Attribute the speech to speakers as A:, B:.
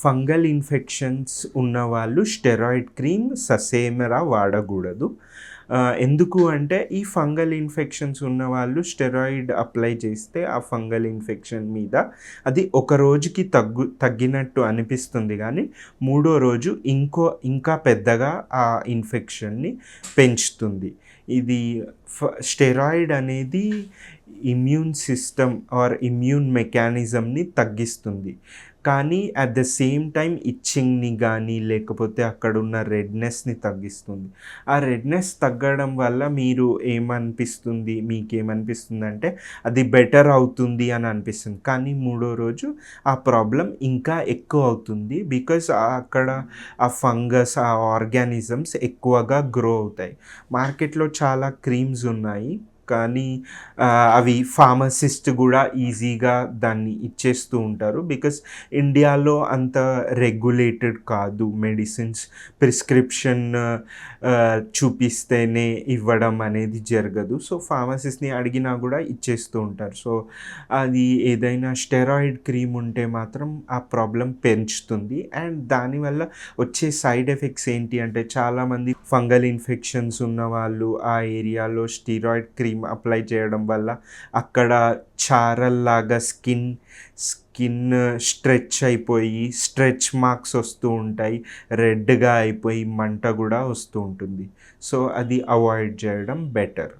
A: Fungal infections ఉన్నవాళ్ళు steroid cream ససేమిరా వాడకూడదు. ఎందుకు అంటే ఈ ఫంగల్ ఇన్ఫెక్షన్స్ ఉన్నవాళ్ళు స్టెరాయిడ్ అప్లై చేస్తే ఆ ఫంగల్ ఇన్ఫెక్షన్ మీద అది ఒక రోజుకి తగ్గినట్టు అనిపిస్తుంది, కానీ మూడో రోజు ఇంకా పెద్దగా ఆ ఇన్ఫెక్షన్ని పెంచుతుంది. ఇది స్టెరాయిడ్ అనేది ఇమ్యూన్ సిస్టమ్ ఆర్ ఇమ్యూన్ మెకానిజంని తగ్గిస్తుంది, కానీ అట్ ద సేమ్ టైం ఇచ్చింగ్ని కానీ లేకపోతే అక్కడున్న రెడ్నెస్ని తగ్గిస్తుంది. ఆ రెడ్నెస్ తగ్గడం వల్ల మీకేమనిపిస్తుంది అంటే అది బెటర్ అవుతుంది అని అనిపిస్తుంది, కానీ మూడో రోజు ఆ ప్రాబ్లం ఇంకా ఎక్కువ అవుతుంది. బికాస్ అక్కడ ఆ ఫంగస్, ఆ ఆర్గానిజమ్స్ ఎక్కువగా గ్రో అవుతాయి. మార్కెట్లో చాలా క్రీమ్స్ ఉన్నాయి, కానీ అవి ఫార్మసిస్ట్ కూడా ఈజీగా దాన్ని ఇచ్చేస్తూ ఉంటారు. బికాస్ ఇండియాలో అంత రెగ్యులేటెడ్ కాదు, మెడిసిన్స్ ప్రిస్క్రిప్షన్ చూపిస్తేనే ఇవ్వడం అనేది జరగదు. సో ఫార్మసిస్ట్ని అడిగినా కూడా ఇచ్చేస్తూ ఉంటారు. సో అది ఏదైనా స్టెరాయిడ్ క్రీమ్ ఉంటే మాత్రం ఆ ప్రాబ్లం పెంచుతుంది. అండ్ దానివల్ల వచ్చే సైడ్ ఎఫెక్ట్స్ ఏంటి అంటే, చాలామంది ఫంగల్ ఇన్ఫెక్షన్స్ ఉన్నవాళ్ళు ఆ ఏరియాలో స్టెరాయిడ్ క్రీమ్ అప్లై చేయడం వల్ల అక్కడ చారల్లాగా స్కిన్ స్ట్రెచ్ అయిపోయి స్ట్రెచ్ మార్క్స్ వస్తూ ఉంటాయి, రెడ్గా అయిపోయి మంట కూడా వస్తూ ఉంటుంది. సో అది అవాయిడ్ చేయడం బెటర్.